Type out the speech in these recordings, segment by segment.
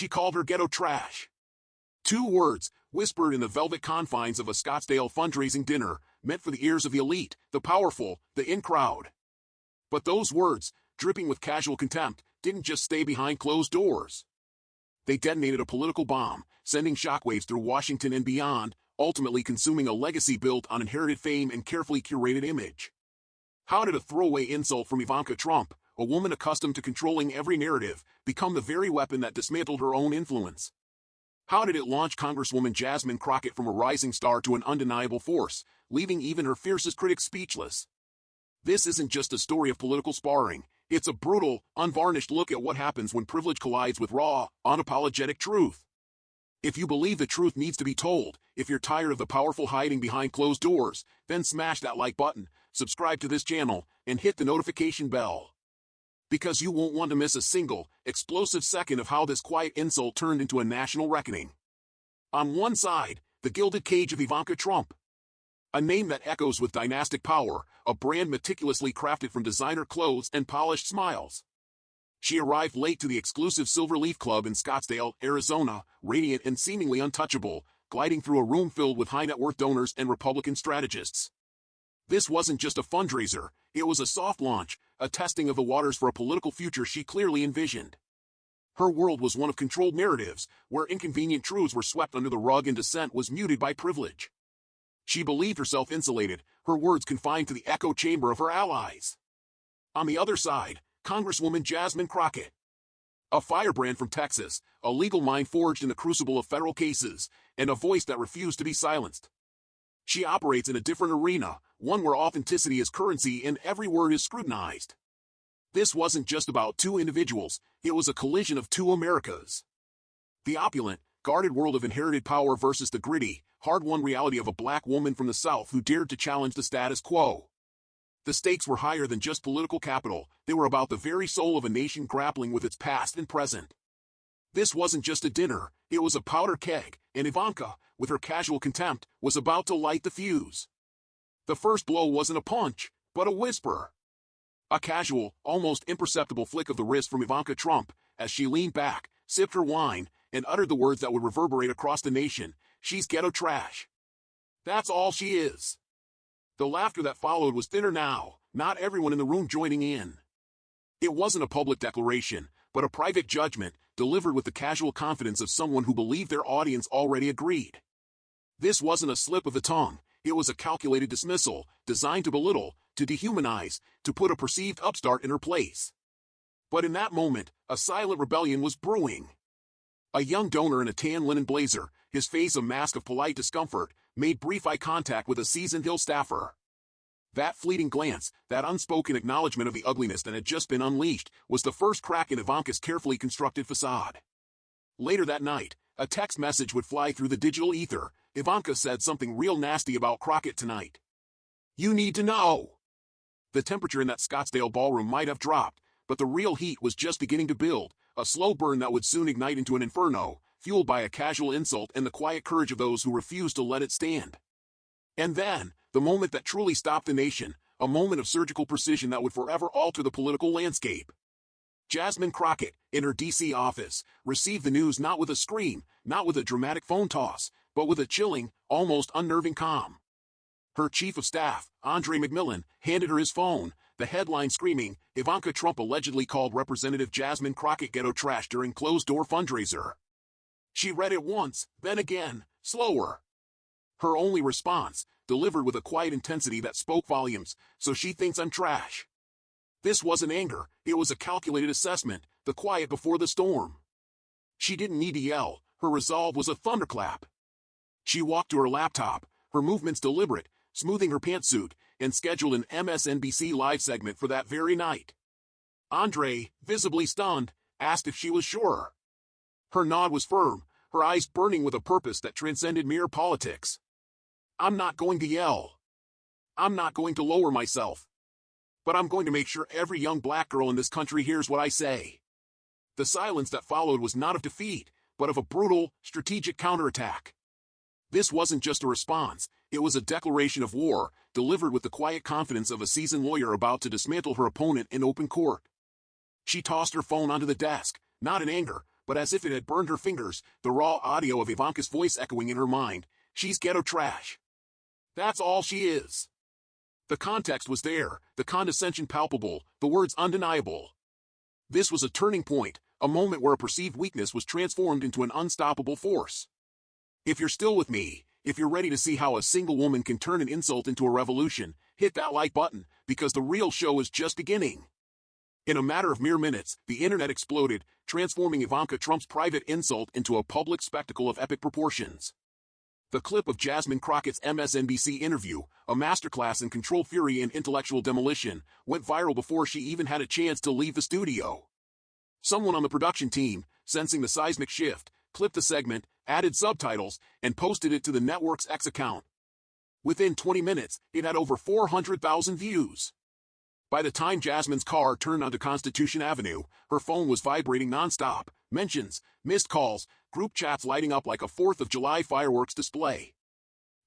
She called her ghetto trash. 2 words, whispered in the velvet confines of a Scottsdale fundraising dinner, meant for the ears of the elite, the powerful, the in-crowd. But those words, dripping with casual contempt, didn't just stay behind closed doors. They detonated a political bomb, sending shockwaves through Washington and beyond, ultimately consuming a legacy built on inherited fame and carefully curated image. How did a throwaway insult from Ivanka Trump, a woman accustomed to controlling every narrative, become the very weapon that dismantled her own influence? How did it launch Congresswoman Jasmine Crockett from a rising star to an undeniable force, leaving even her fiercest critics speechless? This isn't just a story of political sparring, it's a brutal, unvarnished look at what happens when privilege collides with raw, unapologetic truth. If you believe the truth needs to be told, if you're tired of the powerful hiding behind closed doors, then smash that like button, subscribe to this channel, and hit the notification bell. Because you won't want to miss a single, explosive second of how this quiet insult turned into a national reckoning. On one side, the gilded cage of Ivanka Trump. A name that echoes with dynastic power, a brand meticulously crafted from designer clothes and polished smiles. She arrived late to the exclusive Silver Leaf Club in Scottsdale, Arizona, radiant and seemingly untouchable, gliding through a room filled with high-net-worth donors and Republican strategists. This wasn't just a fundraiser, it was a soft launch, a testing of the waters for a political future she clearly envisioned. Her world was one of controlled narratives, where inconvenient truths were swept under the rug and dissent was muted by privilege. She believed herself insulated, her words confined to the echo chamber of her allies. On the other side, Congresswoman Jasmine Crockett. A firebrand from Texas, a legal mind forged in the crucible of federal cases, and a voice that refused to be silenced. She operates in a different arena, one where authenticity is currency and every word is scrutinized. This wasn't just about 2 individuals, it was a collision of 2 Americas. The opulent, guarded world of inherited power versus the gritty, hard-won reality of a black woman from the South who dared to challenge the status quo. The stakes were higher than just political capital, they were about the very soul of a nation grappling with its past and present. This wasn't just a dinner, it was a powder keg, and Ivanka, with her casual contempt, was about to light the fuse. The first blow wasn't a punch, but a whisper. A casual, almost imperceptible flick of the wrist from Ivanka Trump, as she leaned back, sipped her wine, and uttered the words that would reverberate across the nation, "She's ghetto trash." That's all she is. The laughter that followed was thinner now, not everyone in the room joining in. It wasn't a public declaration, but a private judgment, delivered with the casual confidence of someone who believed their audience already agreed. This wasn't a slip of the tongue, it was a calculated dismissal, designed to belittle, to dehumanize, to put a perceived upstart in her place. But in that moment, a silent rebellion was brewing. A young donor in a tan linen blazer, his face a mask of polite discomfort, made brief eye contact with a seasoned Hill staffer. That fleeting glance, that unspoken acknowledgement of the ugliness that had just been unleashed, was the first crack in Ivanka's carefully constructed facade. Later that night, a text message would fly through the digital ether. Ivanka said something real nasty about Crockett tonight. "You need to know." The temperature in that Scottsdale ballroom might have dropped, but the real heat was just beginning to build, a slow burn that would soon ignite into an inferno, fueled by a casual insult and the quiet courage of those who refused to let it stand. And then, the moment that truly stopped the nation, a moment of surgical precision that would forever alter the political landscape. Jasmine Crockett, in her D.C. office, received the news not with a scream, not with a dramatic phone toss, but with a chilling, almost unnerving calm. Her chief of staff, Andre McMillan, handed her his phone, the headline screaming, "Ivanka Trump allegedly called Representative Jasmine Crockett ghetto trash during closed-door fundraiser." She read it once, then again, slower. Her only response, delivered with a quiet intensity that spoke volumes, "So she thinks I'm trash." This wasn't anger, it was a calculated assessment, the quiet before the storm. She didn't need to yell, her resolve was a thunderclap. She walked to her laptop, her movements deliberate, smoothing her pantsuit, and scheduled an MSNBC Live segment for that very night. Andre, visibly stunned, asked if she was sure. Her nod was firm, her eyes burning with a purpose that transcended mere politics. "I'm not going to yell. I'm not going to lower myself. But I'm going to make sure every young black girl in this country hears what I say." The silence that followed was not of defeat, but of a brutal, strategic counterattack. This wasn't just a response, it was a declaration of war, delivered with the quiet confidence of a seasoned lawyer about to dismantle her opponent in open court. She tossed her phone onto the desk, not in anger, but as if it had burned her fingers, the raw audio of Ivanka's voice echoing in her mind. She's ghetto trash. That's all she is. The context was there, the condescension palpable, the words undeniable. This was a turning point, a moment where a perceived weakness was transformed into an unstoppable force. If you're still with me, if you're ready to see how a single woman can turn an insult into a revolution, hit that like button, because the real show is just beginning. In a matter of mere minutes, the internet exploded, transforming Ivanka Trump's private insult into a public spectacle of epic proportions. The clip of Jasmine Crockett's MSNBC interview, a masterclass in control fury and intellectual demolition, went viral before she even had a chance to leave the studio. Someone on the production team, sensing the seismic shift, clipped the segment, added subtitles, and posted it to the network's X account. Within 20 minutes, it had over 400,000 views. By the time Jasmine's car turned onto Constitution Avenue, her phone was vibrating nonstop, mentions, missed calls, group chats lighting up like a 4th of July fireworks display.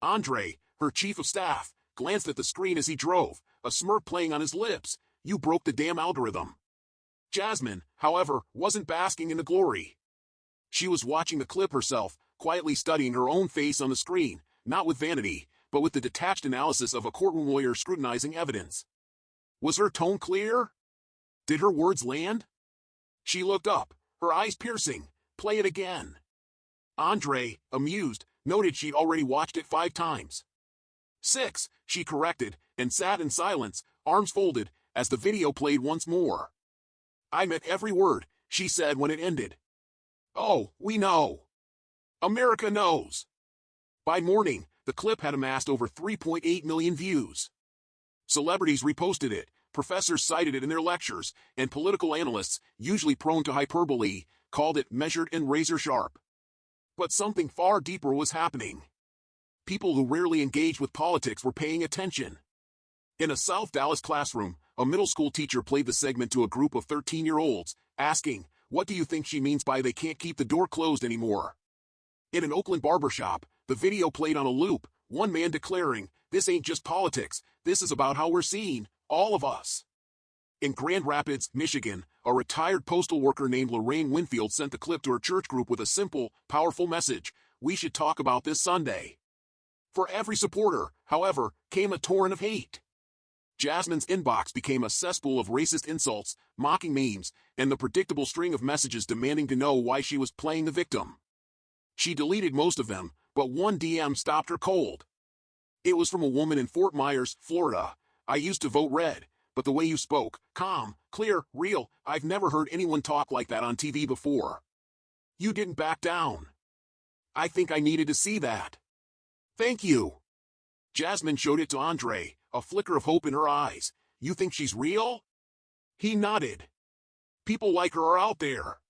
Andre, her chief of staff, glanced at the screen as he drove, a smirk playing on his lips. You broke the damn algorithm. Jasmine, however, wasn't basking in the glory. She was watching the clip herself, quietly studying her own face on the screen, not with vanity, but with the detached analysis of a courtroom lawyer scrutinizing evidence. Was her tone clear? Did her words land? She looked up, her eyes piercing. Play it again. Andre, amused, noted she'd already watched it 5 times. 6, she corrected, and sat in silence, arms folded, as the video played once more. I meant every word, she said when it ended. Oh, we know. America knows. By morning, the clip had amassed over 3.8 million views. Celebrities reposted it, professors cited it in their lectures, and political analysts, usually prone to hyperbole, called it measured and razor-sharp. But something far deeper was happening. People who rarely engaged with politics were paying attention. In a South Dallas classroom, a middle school teacher played the segment to a group of 13-year-olds, asking, "What do you think she means by they can't keep the door closed anymore?" In an Oakland barbershop, the video played on a loop, one man declaring, "This ain't just politics, this is about how we're seen, all of us." In Grand Rapids, Michigan, a retired postal worker named Lorraine Winfield sent the clip to her church group with a simple, powerful message: "We should talk about this Sunday." For every supporter, however, came a torrent of hate. Jasmine's inbox became a cesspool of racist insults, mocking memes, and the predictable string of messages demanding to know why she was playing the victim. She deleted most of them, but one DM stopped her cold. It was from a woman in Fort Myers, Florida. "I used to vote red, but the way you spoke, calm, clear, real, I've never heard anyone talk like that on TV before. You didn't back down. I think I needed to see that. Thank you." Jasmine showed it to Andre, a flicker of hope in her eyes. "You think she's real?" He nodded. "People like her are out there.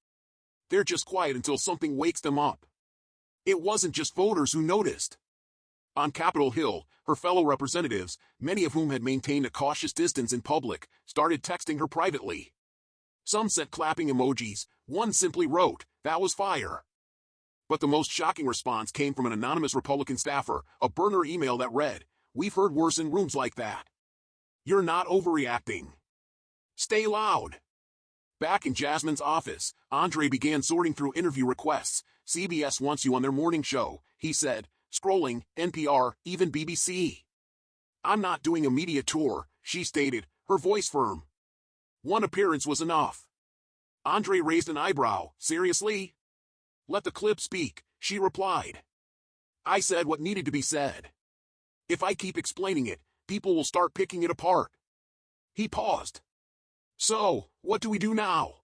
They're just quiet until something wakes them up." It wasn't just voters who noticed. On Capitol Hill, her fellow representatives, many of whom had maintained a cautious distance in public, started texting her privately. Some sent clapping emojis, one simply wrote, "That was fire." But the most shocking response came from an anonymous Republican staffer, a burner email that read, "We've heard worse in rooms like that. You're not overreacting. Stay loud." Back in Jasmine's office, Andre began sorting through interview requests. "CBS wants you on their morning show," he said, scrolling, "NPR, even BBC." "I'm not doing a media tour," she stated, her voice firm. One appearance was enough. Andre raised an eyebrow. "Seriously?" "Let the clip speak," she replied. "I said what needed to be said. If I keep explaining it, people will start picking it apart." He paused. "So, what do we do now?"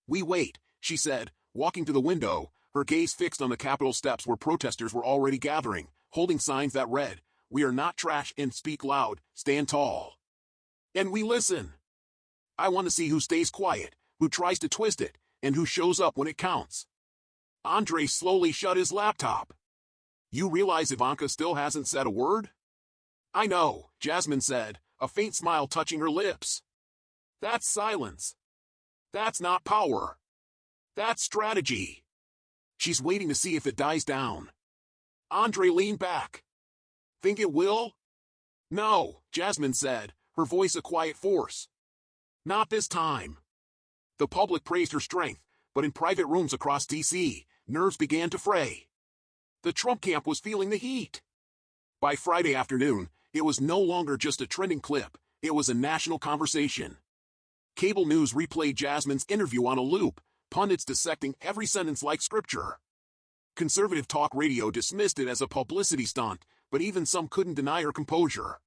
"We wait," she said, walking to the window, her gaze fixed on the Capitol steps where protesters were already gathering, holding signs that read, "We are not trash and speak loud, stand tall." "And we listen. I want to see who stays quiet, who tries to twist it, and who shows up when it counts." Andre slowly shut his laptop. "You realize Ivanka still hasn't said a word?" "I know," Jasmine said, a faint smile touching her lips. "That's silence. That's not power. That's strategy. She's waiting to see if it dies down." Andre leaned back. "Think it will?" "No," Jasmine said, her voice a quiet force. "Not this time." The public praised her strength, but in private rooms across D.C., nerves began to fray. The Trump camp was feeling the heat. By Friday afternoon, it was no longer just a trending clip, it was a national conversation. Cable news replayed Jasmine's interview on a loop, pundits dissecting every sentence like scripture. Conservative talk radio dismissed it as a publicity stunt, but even some couldn't deny her composure.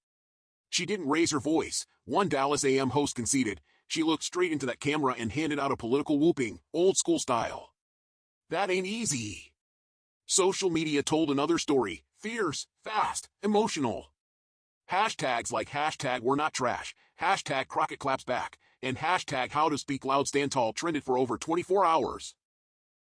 She didn't raise her voice, one Dallas AM host conceded. She looked straight into that camera and handed out a political whooping, old-school style. That ain't easy. Social media told another story, fierce, fast, emotional. Hashtags like hashtag we're not trash, hashtag Crockett claps back, and hashtag how to speak loud stand tall trended for over 24 hours.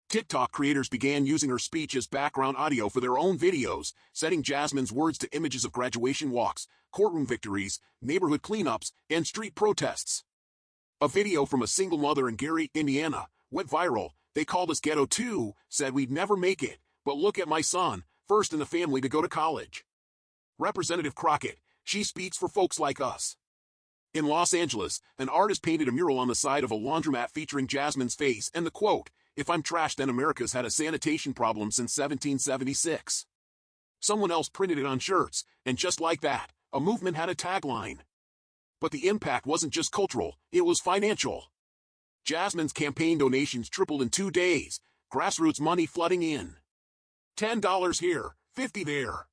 TikTok creators began using her speech as background audio for their own videos, setting Jasmine's words to images of graduation walks, courtroom victories, neighborhood cleanups, and street protests. A video from a single mother in Gary, Indiana, went viral. They called us ghetto too, said we'd never make it, but look at my son, first in the family to go to college. Representative Crockett, she speaks for folks like us. In Los Angeles, an artist painted a mural on the side of a laundromat featuring Jasmine's face and the quote, "If I'm trash then America's had a sanitation problem since 1776. Someone else printed it on shirts, and just like that, a movement had a tagline. But the impact wasn't just cultural, it was financial. Jasmine's campaign donations tripled in 2 days, grassroots money flooding in. $10 here, $50 there.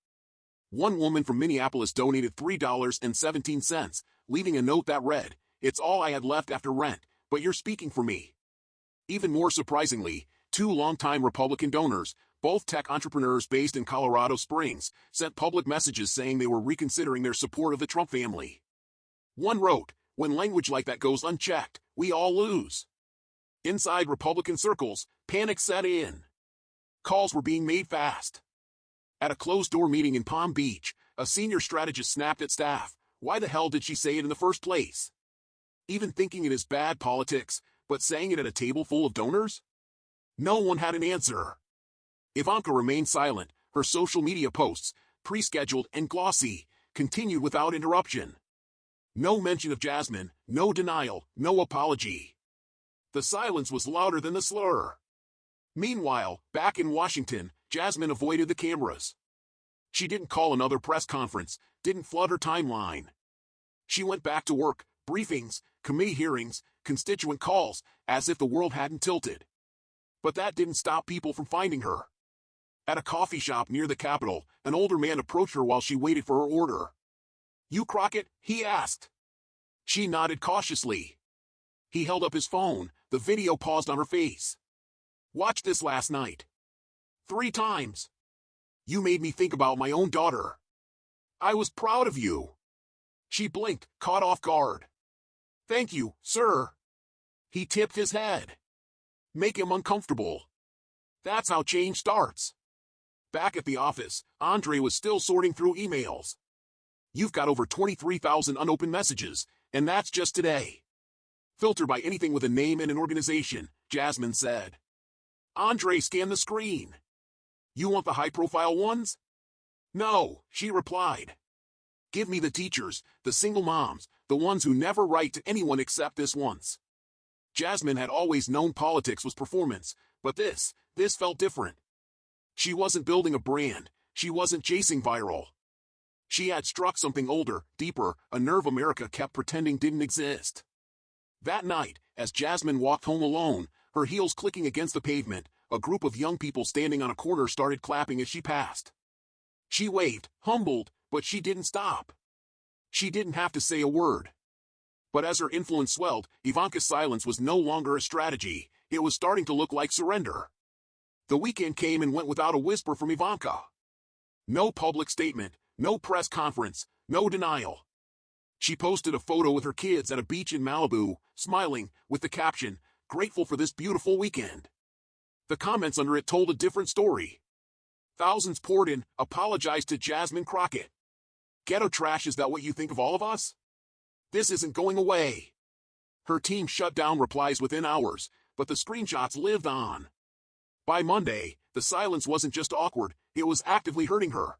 One woman from Minneapolis donated $3.17, leaving a note that read, "It's all I had left after rent, but you're speaking for me." Even more surprisingly, 2 longtime Republican donors, both tech entrepreneurs based in Colorado Springs, sent public messages saying they were reconsidering their support of the Trump family. One wrote, "When language like that goes unchecked, we all lose." Inside Republican circles, panic set in. Calls were being made fast. At a closed-door meeting in Palm Beach, a senior strategist snapped at staff, "Why the hell did she say it in the first place? Even thinking it is bad politics, but saying it at a table full of donors?" No one had an answer. Ivanka remained silent, her social media posts, pre-scheduled and glossy, continued without interruption. No mention of Jasmine, no denial, no apology. The silence was louder than the slur. Meanwhile, back in Washington, Jasmine avoided the cameras. She didn't call another press conference, didn't flood her timeline. She went back to work, briefings, committee hearings, constituent calls, as if the world hadn't tilted. But that didn't stop people from finding her. At a coffee shop near the Capitol, an older man approached her while she waited for her order. "You Crockett?" he asked. She nodded cautiously. He held up his phone, the video paused on her face. "Watched this last night. 3 times. You made me think about my own daughter. I was proud of you." She blinked, caught off guard. "Thank you, sir." He tipped his head. Make him uncomfortable. That's how change starts. Back at the office, Andre was still sorting through emails. "You've got over 23,000 unopened messages, and that's just today. Filter by anything with a name and an organization," Jasmine said. Andre scanned the screen. "You want the high-profile ones?" "No," she replied. "Give me the teachers, the single moms, the ones who never write to anyone except this once." Jasmine had always known politics was performance, but this felt different. She wasn't building a brand, she wasn't chasing viral. She had struck something older, deeper, a nerve America kept pretending didn't exist. That night, as Jasmine walked home alone, her heels clicking against the pavement, a group of young people standing on a corner started clapping as she passed. She waved, humbled, but she didn't stop. She didn't have to say a word. But as her influence swelled, Ivanka's silence was no longer a strategy, it was starting to look like surrender. The weekend came and went without a whisper from Ivanka. No public statement, no press conference, no denial. She posted a photo with her kids at a beach in Malibu, smiling, with the caption, "Grateful for this beautiful weekend." The comments under it told a different story. Thousands poured in, apologized to Jasmine Crockett. "Ghetto trash, is that what you think of all of us? This isn't going away." Her team shut down replies within hours, but the screenshots lived on. By Monday, the silence wasn't just awkward, it was actively hurting her.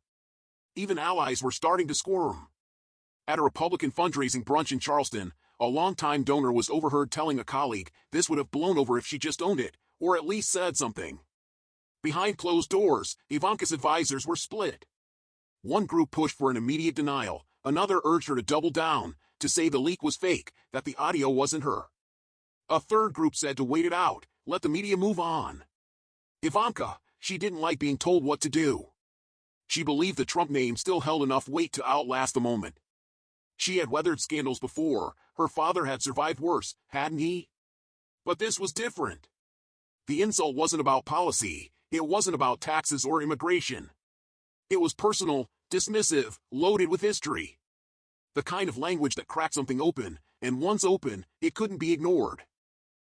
Even allies were starting to squirm. At a Republican fundraising brunch in Charleston, a longtime donor was overheard telling a colleague, "This would have blown over if she just owned it," or at least said something. Behind closed doors, Ivanka's advisors were split. One group pushed for an immediate denial, another urged her to double down, to say the leak was fake, that the audio wasn't her. A third group said to wait it out, let the media move on. Ivanka, she didn't like being told what to do. She believed the Trump name still held enough weight to outlast the moment. She had weathered scandals before, her father had survived worse, hadn't he? But this was different. The insult wasn't about policy, it wasn't about taxes or immigration. It was personal, dismissive, loaded with history. The kind of language that cracked something open, and once open, it couldn't be ignored.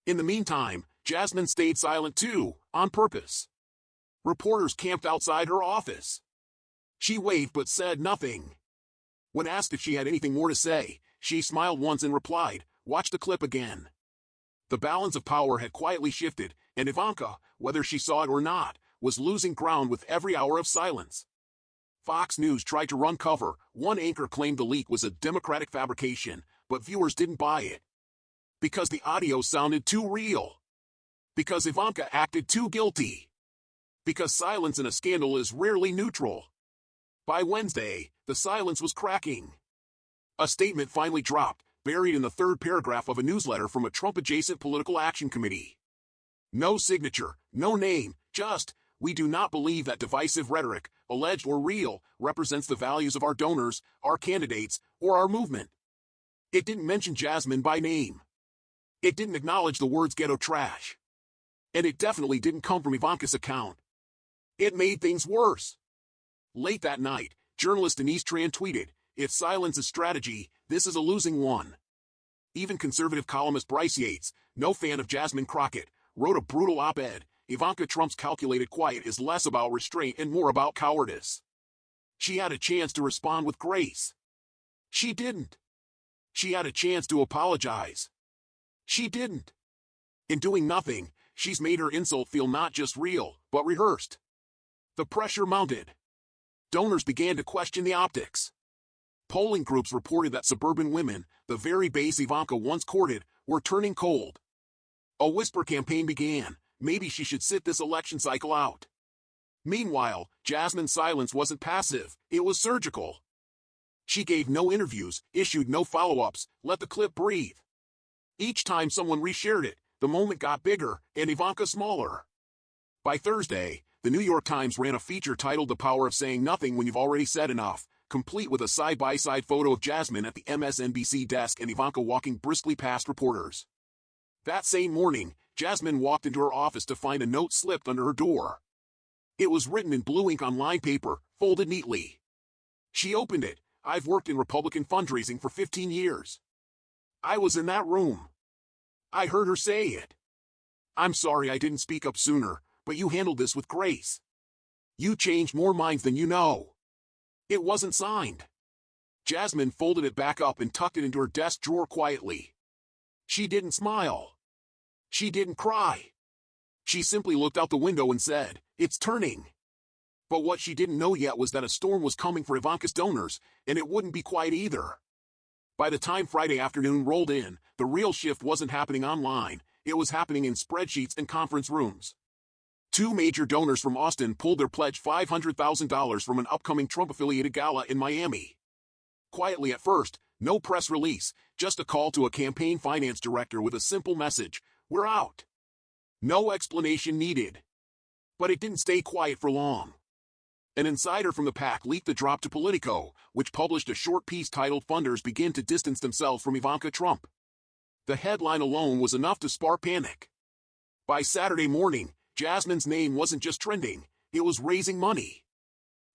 In the meantime, Jasmine stayed silent too, on purpose. Reporters camped outside her office. She waved but said nothing. When asked if she had anything more to say, she smiled once and replied, "Watch the clip again." The balance of power had quietly shifted, and Ivanka, whether she saw it or not, was losing ground with every hour of silence. Fox News tried to run cover. One anchor claimed the leak was a Democratic fabrication, but viewers didn't buy it. Because the audio sounded too real. Because Ivanka acted too guilty. Because silence in a scandal is rarely neutral. By Wednesday, the silence was cracking. A statement finally dropped, buried in the third paragraph of a newsletter from a Trump-adjacent political action committee. No signature, no name, just, "We do not believe that divisive rhetoric, alleged or real, represents the values of our donors, our candidates, or our movement." It didn't mention Jasmine by name. It didn't acknowledge the words ghetto trash. And it definitely didn't come from Ivanka's account. It made things worse. Late that night, journalist Denise Tran tweeted, "If silence is strategy, this is a losing one." Even conservative columnist Bryce Yates, no fan of Jasmine Crockett, wrote a brutal op-ed, "Ivanka Trump's calculated quiet is less about restraint and more about cowardice." She had a chance to respond with grace. She didn't. She had a chance to apologize. She didn't. In doing nothing, she's made her insult feel not just real, but rehearsed. The pressure mounted. Donors began to question the optics. Polling groups reported that suburban women, the very base Ivanka once courted, were turning cold. A whisper campaign began, maybe she should sit this election cycle out. Meanwhile, Jasmine's silence wasn't passive, it was surgical. She gave no interviews, issued no follow-ups, let the clip breathe. Each time someone reshared it, the moment got bigger, and Ivanka smaller. By Thursday, the New York Times ran a feature titled "The Power of Saying Nothing When You've Already Said Enough," complete with a side-by-side photo of Jasmine at the MSNBC desk and Ivanka walking briskly past reporters. That same morning, Jasmine walked into her office to find a note slipped under her door. It was written in blue ink on lined paper, folded neatly. She opened it. "I've worked in Republican fundraising for 15 years. I was in that room. I heard her say it. I'm sorry I didn't speak up sooner, but you handled this with grace. You changed more minds than you know." It wasn't signed. Jasmine folded it back up and tucked it into her desk drawer quietly. She didn't smile. She didn't cry. She simply looked out the window and said, "It's turning." But what she didn't know yet was that a storm was coming for Ivanka's donors, and it wouldn't be quiet either. By the time Friday afternoon rolled in, the real shift wasn't happening online, it was happening in spreadsheets and conference rooms. Two major donors from Austin pulled their pledge $500,000 from an upcoming Trump-affiliated gala in Miami. Quietly at first, no press release, just a call to a campaign finance director with a simple message, "We're out." No explanation needed. But it didn't stay quiet for long. An insider from the PAC leaked the drop to Politico, which published a short piece titled "Funders Begin to Distance Themselves from Ivanka Trump." The headline alone was enough to spark panic. By Saturday morning, Jasmine's name wasn't just trending, it was raising money.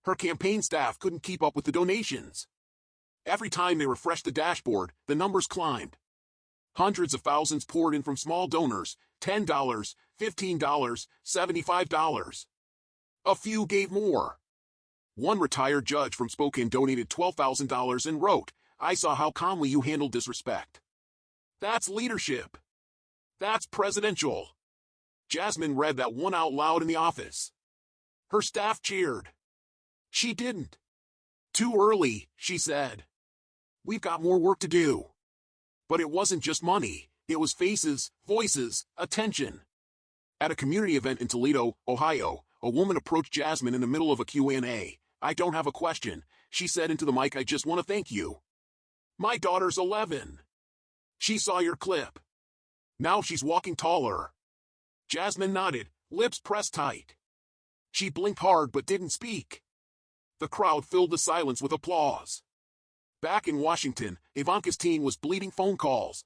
Her campaign staff couldn't keep up with the donations. Every time they refreshed the dashboard, the numbers climbed. Hundreds of thousands poured in from small donors, $10, $15, $75. A few gave more. One retired judge from Spokane donated $12,000 and wrote, "I saw how calmly you handled disrespect. That's leadership. That's presidential." Jasmine read that one out loud in the office. Her staff cheered. She didn't. "Too early," she said. "We've got more work to do." But it wasn't just money, it was faces, voices, attention. At a community event in Toledo, Ohio, a woman approached Jasmine in the middle of a Q&A. "I don't have a question," she said into the mic. "I just want to thank you. My daughter's 11. She saw your clip. Now she's walking taller." Jasmine nodded, lips pressed tight. She blinked hard but didn't speak. The crowd filled the silence with applause. Back in Washington, Ivanka's team was bleeding phone calls.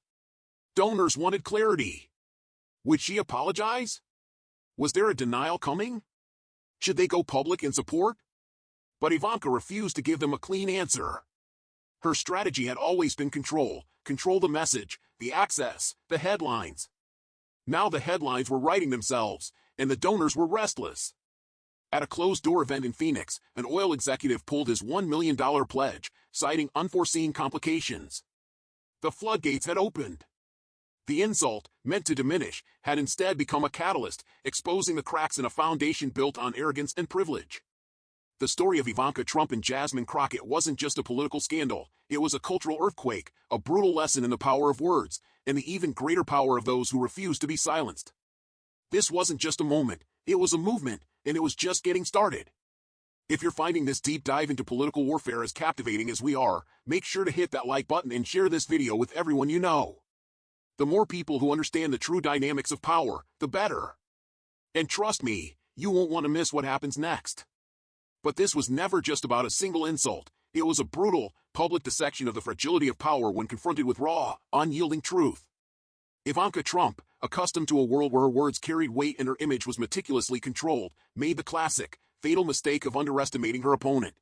Donors wanted clarity. Would she apologize? Was there a denial coming? Should they go public in support? But Ivanka refused to give them a clean answer. Her strategy had always been control the message, the access, the headlines. Now the headlines were writing themselves, and the donors were restless. At a closed-door event in Phoenix, an oil executive pulled his $1 million pledge, citing unforeseen complications. The floodgates had opened. The insult, meant to diminish, had instead become a catalyst, exposing the cracks in a foundation built on arrogance and privilege. The story of Ivanka Trump and Jasmine Crockett wasn't just a political scandal, it was a cultural earthquake, a brutal lesson in the power of words, and the even greater power of those who refuse to be silenced. This wasn't just a moment, it was a movement, and it was just getting started. If you're finding this deep dive into political warfare as captivating as we are, make sure to hit that like button and share this video with everyone you know. The more people who understand the true dynamics of power, the better. And trust me, you won't want to miss what happens next. But this was never just about a single insult. It was a brutal, public dissection of the fragility of power when confronted with raw, unyielding truth. Ivanka Trump, accustomed to a world where her words carried weight and her image was meticulously controlled, made the classic, fatal mistake of underestimating her opponent.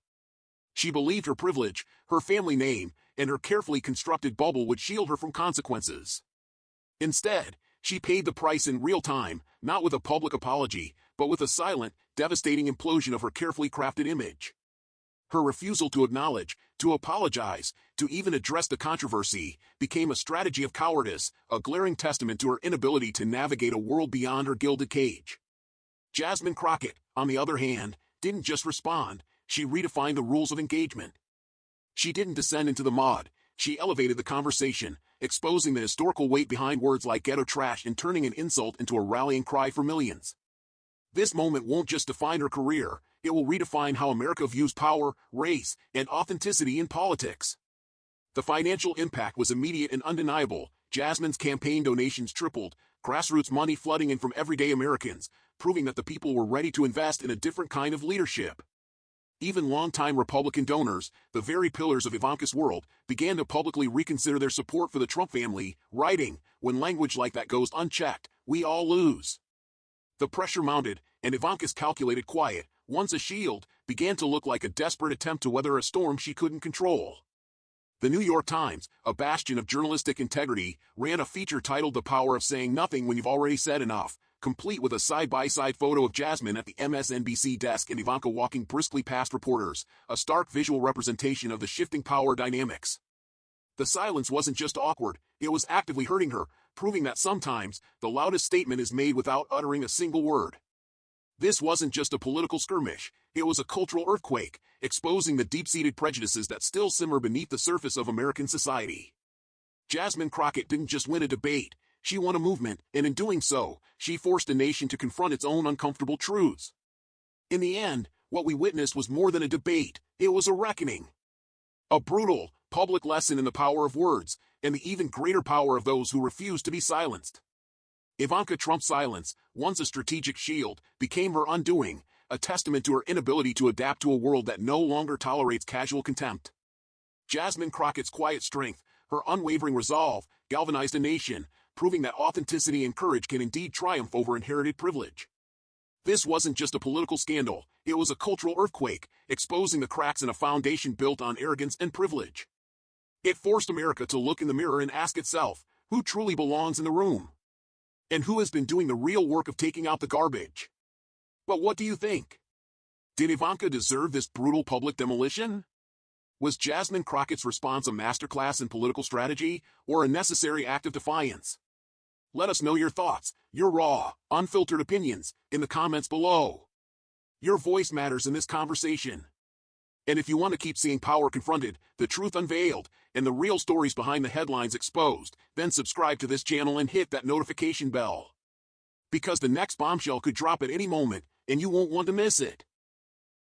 She believed her privilege, her family name, and her carefully constructed bubble would shield her from consequences. Instead, she paid the price in real time, not with a public apology, but with a silent, devastating implosion of her carefully crafted image. Her refusal to acknowledge, to apologize, to even address the controversy, became a strategy of cowardice, a glaring testament to her inability to navigate a world beyond her gilded cage. Jasmine Crockett, on the other hand, didn't just respond, she redefined the rules of engagement. She didn't descend into the mud, she elevated the conversation, exposing the historical weight behind words like ghetto trash and turning an insult into a rallying cry for millions. This moment won't just define her career, it will redefine how America views power, race, and authenticity in politics. The financial impact was immediate and undeniable. Jasmine's campaign donations tripled, grassroots money flooding in from everyday Americans, proving that the people were ready to invest in a different kind of leadership. Even longtime Republican donors, the very pillars of Ivanka's world, began to publicly reconsider their support for the Trump family, writing, "When language like that goes unchecked, we all lose." The pressure mounted, and Ivanka's calculated quiet, once a shield, began to look like a desperate attempt to weather a storm she couldn't control. The New York Times, a bastion of journalistic integrity, ran a feature titled "The Power of Saying Nothing When You've Already Said Enough," complete with a side-by-side photo of Jasmine at the MSNBC desk and Ivanka walking briskly past reporters, a stark visual representation of the shifting power dynamics. The silence wasn't just awkward, it was actively hurting her, proving that sometimes, the loudest statement is made without uttering a single word. This wasn't just a political skirmish, it was a cultural earthquake, exposing the deep-seated prejudices that still simmer beneath the surface of American society. Jasmine Crockett didn't just win a debate, she won a movement, and in doing so, she forced a nation to confront its own uncomfortable truths. In the end, what we witnessed was more than a debate, it was a reckoning. A brutal, public lesson in the power of words, and the even greater power of those who refuse to be silenced. Ivanka Trump's silence, once a strategic shield, became her undoing, a testament to her inability to adapt to a world that no longer tolerates casual contempt. Jasmine Crockett's quiet strength, her unwavering resolve, galvanized a nation, proving that authenticity and courage can indeed triumph over inherited privilege. This wasn't just a political scandal, it was a cultural earthquake, exposing the cracks in a foundation built on arrogance and privilege. It forced America to look in the mirror and ask itself, who truly belongs in the room? And who has been doing the real work of taking out the garbage? But what do you think? Did Ivanka deserve this brutal public demolition? Was Jasmine Crockett's response a masterclass in political strategy, or a necessary act of defiance? Let us know your thoughts, your raw, unfiltered opinions, in the comments below. Your voice matters in this conversation. And if you want to keep seeing power confronted, the truth unveiled, and the real stories behind the headlines exposed, then subscribe to this channel and hit that notification bell. Because the next bombshell could drop at any moment, and you won't want to miss it.